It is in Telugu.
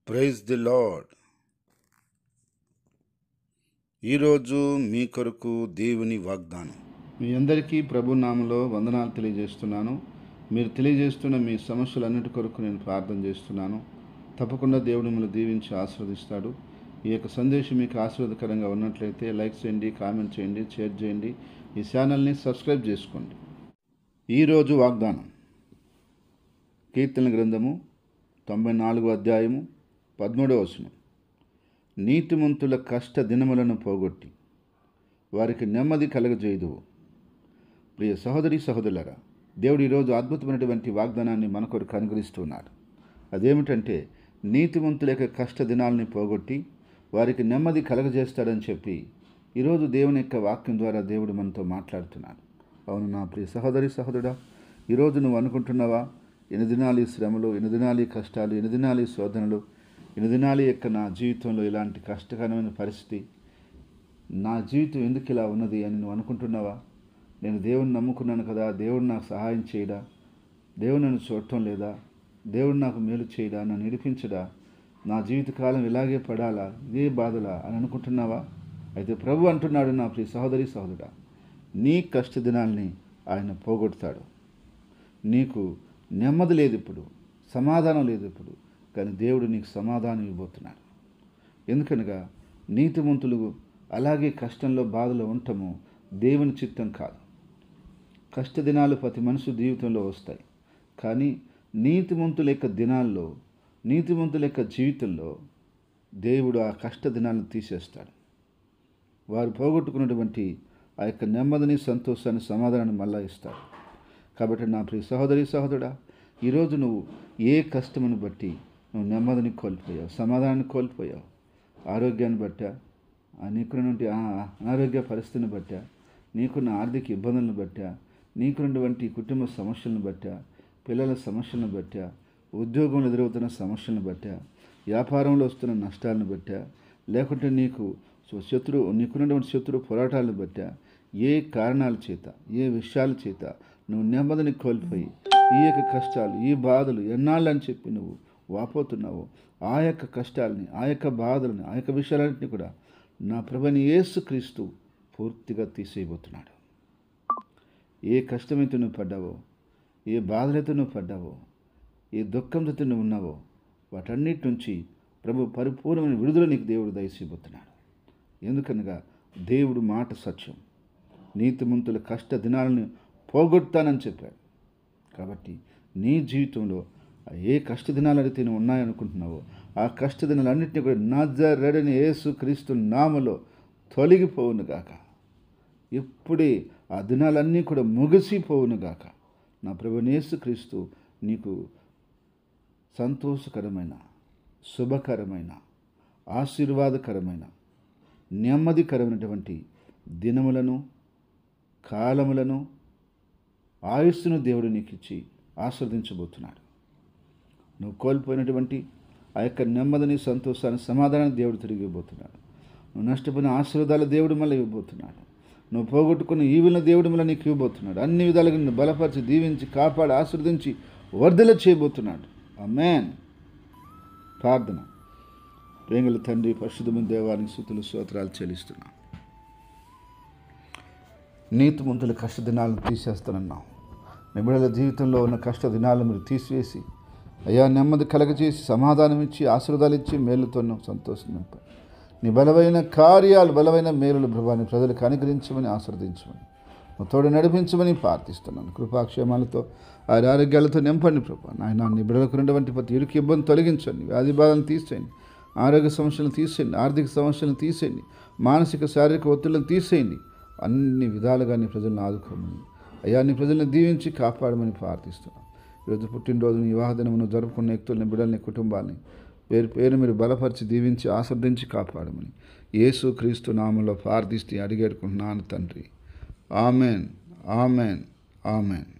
Praise the lord. ఈరోజు మీ కొరకు దేవుని వాగ్దానం. మీ అందరికీ ప్రభు నామములో వందనాలు తెలియజేస్తున్నాను. మీరు తెలియజేస్తున్న మీ సమస్యలన్నిటి కొరకు నేను ప్రార్థన చేస్తున్నాను. తప్పకుండా దేవుడు మిమ్మల్ని దీవించి ఆశీర్వదిస్తాడు. ఈ యొక్క సందేశం మీకు ఆశీర్వాదకరంగా ఉన్నట్లయితే లైక్ చేయండి, కామెంట్ చేయండి, షేర్ చేయండి. ఈ ఛానల్ని సబ్స్క్రైబ్ చేసుకోండి. ఈరోజు వాగ్దానం కీర్తన గ్రంథము 94వ అధ్యాయము 13వ వచనం. నీతిమంతుల కష్ట దినములను పోగొట్టి వారికి నెమ్మది కలగజేయుదువు. ప్రియ సహోదరి సహోదరులారా, దేవుడు ఈరోజు అద్భుతమైనటువంటి వాగ్దానాన్ని మన కొరకు అనుగ్రహిస్తున్నాడు. అదేమిటంటే నీతిమంతుల యొక్క కష్ట దినాలని పోగొట్టి వారికి నెమ్మది కలగజేస్తాడని చెప్పి ఈరోజు దేవుని యొక్క వాక్యం ద్వారా దేవుడు మనతో మాట్లాడుతున్నాడు. అవును నా ప్రియ సహోదరి సహోదరుడా, ఈరోజు నువ్వు అనుకుంటున్నావా, ఎన్ని దినాలు ఈ శ్రమలు, ఎన్ని దినాలు ఈ కష్టాలు, ఎన్ని దినాలు ఈ శోధనలు, ఎన్ని దినాలు యొక్క నా జీవితంలో ఇలాంటి కష్టకరమైన పరిస్థితి, నా జీవితం ఎందుకు ఇలా ఉన్నది అని నువ్వు అనుకుంటున్నావా? నేను దేవుడిని నమ్ముకున్నాను కదా, దేవుడు నాకు సహాయం చేయడా, దేవుడు నన్ను చూడటం లేదా, దేవుడు నాకు మేలు చేయడా, నన్ను నడిపించడా, నా జీవితకాలం ఇలాగే పడాలా, ఇదే బాధలా అని అనుకుంటున్నావా? అయితే ప్రభు అంటున్నాడు, నా ప్రియ సహోదరి సహోదరుడా, నీ కష్ట దినాల్ని ఆయన పోగొడతాడు. నీకు నెమ్మది లేదు ఇప్పుడు, సమాధానం లేదు ఇప్పుడు, కానీ దేవుడు నీకు సమాధానం ఇవ్వబోతున్నాడు. ఎందుకనగా నీతిమంతులు అలాగే కష్టంలో బాధలో ఉండటము దేవుని చిత్తం కాదు. కష్ట దినాలు ప్రతి మనిషి జీవితంలో వస్తాయి, కానీ నీతిమంతుల యొక్క దినాల్లో, నీతిమంతుల యొక్క జీవితంలో దేవుడు ఆ కష్ట దినాలను తీసేస్తాడు. వారు పోగొట్టుకున్నటువంటి ఆ యొక్క నెమ్మదిని, సంతోషాన్ని, సమాధానాన్ని మళ్ళా ఇస్తాడు. కాబట్టి నా ప్రియ సహోదరి సహోదరుడా, ఈరోజు నువ్వు ఏ కష్టమును బట్టి నువ్వు నెమ్మదిని కోల్పోయావు, సమాధానాన్ని కోల్పోయావు, ఆరోగ్యాన్ని బట్టా, నీకున్నటువంటి అనారోగ్య పరిస్థితిని బట్టా, నీకున్న ఆర్థిక ఇబ్బందులను బట్టా, నీకున్నటువంటి కుటుంబ సమస్యలను బట్టా, పిల్లల సమస్యలను బట్టా, ఉద్యోగంలో ఎదురవుతున్న సమస్యలను బట్టా, వ్యాపారంలో వస్తున్న నష్టాలను బట్టా, లేకుంటే నీకున్నటువంటి శత్రు పోరాటాలను బట్టా, ఏ కారణాల చేత, ఏ విషయాల చేత నువ్వు నెమ్మదిని కోల్పోయి ఈ యొక్క కష్టాలు, ఈ బాధలు ఎన్నాళ్ళు అని చెప్పి నువ్వు వాపోతున్నావు, ఆ యొక్క కష్టాలని, ఆ యొక్క బాధలని, ఆ యొక్క విషయాలన్నింటినీ కూడా నా ప్రభువైన యేసుక్రీస్తు పూర్తిగా తీసేయబోతున్నాడు. ఏ కష్టమైతే నువ్వు పడ్డావో, ఏ బాధలైతే నువ్వు పడ్డావో, ఏ దుఃఖంతో నువ్వు ఉన్నావో, వాటన్నిటి నుంచి ప్రభు పరిపూర్ణమైన విడుదల నీకు దేవుడు దయచేయబోతున్నాడు. ఎందుకనగా దేవుడు మాట సత్యం. నీతిమంతుల కష్ట దినాలను పోగొడతానని చెప్పాడు. కాబట్టి నీ జీవితంలో ఏ కష్ట దినాలు అయితే నువ్వు ఉన్నాయనుకుంటున్నావో, ఆ కష్ట దినాలన్నింటినీ కూడా నజరేయుడైన యేసుక్రీస్తు నామములో తొలగిపోవునుగాక. ఇప్పుడే ఆ దినాలన్నీ కూడా ముగిసిపోవునుగాక. నా ప్రభువైన యేసుక్రీస్తు నీకు సంతోషకరమైన, శుభకరమైన, ఆశీర్వాదకరమైన, నెమ్మదికరమైనటువంటి దినములను, కాలములను, ఆయుస్సును దేవుడు నీకు ఇచ్చి ఆస్వాదించబోతున్నాడు. నువ్వు కోల్పోయినటువంటి ఆ యొక్క నెమ్మదిని, సంతోషాన్ని, సమాధానాన్ని దేవుడు తిరిగి ఇవ్వబోతున్నాడు. నువ్వు నష్టపోయిన ఆశీర్వాదాలు దేవుడు మళ్ళీ ఇవ్వబోతున్నాడు. నువ్వు పోగొట్టుకున్న ఈవులను దేవుడు మళ్ళీ నీకు ఇవ్వబోతున్నాడు. అన్ని విధాలుగా నిన్ను బలపరిచి, దీవించి, కాపాడి, ఆశీర్వదించి వర్ధల చేయబోతున్నాడు. ఆమేన్. ప్రార్థన. ప్రేమగల తండ్రి, పరిశుద్ధమైన దేవానికి స్తుతులు, స్తోత్రాలు చెల్లిస్తున్నాను. నీతిమంతుల కష్ట దినాలను తీసేస్తానన్నావు. నీ బిడ్డల జీవితంలో ఉన్న కష్ట దినాలను మీరు తీసివేసి, అయ్యా నెమ్మది కలగజేసి, సమాధానం ఇచ్చి, ఆశీర్వాదాలు ఇచ్చి, మేలుతో సంతోషం నింపారు. నీ బలమైన కార్యాలు, బలమైన మేలులు ప్రభాని ప్రజలకు అనుగ్రహించమని, ఆశీర్వదించమని, నువ్వు తోడు నడిపించమని ప్రార్థిస్తున్నాను. కృపాక్షేమాలతో, ఆరోగ్యాలతో నింపండి ప్రభా. నాయన నీ బిడ్డలకు ఉన్నటువంటి ప్రతి ఇరుకు ఇబ్బంది తొలగించండి, వ్యాధి బాధలను తీసేయండి, ఆరోగ్య సమస్యలను తీసేయండి, ఆర్థిక సమస్యలను తీసేయండి, మానసిక శారీరక ఒత్తిళ్లను తీసేయండి. అన్ని విధాలుగా నీ ప్రజలను ఆదుకోమని, అయ్యా నీ ప్రజలను దీవించి కాపాడమని ప్రార్థిస్తున్నాం. ఈరోజు పుట్టినరోజుని, వివాహ దినమును జరుపుకున్న వ్యక్తుల్ని, బిడ్డల్ని, కుటుంబాన్ని పేరు పేరు మీరు బలపరిచి, దీవించి, ఆశీర్వదించి కాపాడమని యేసుక్రీస్తు నామములో ప్రార్థిస్తూ అడిగేడుకుంటున్నాను తండ్రి. Amen, amen, amen.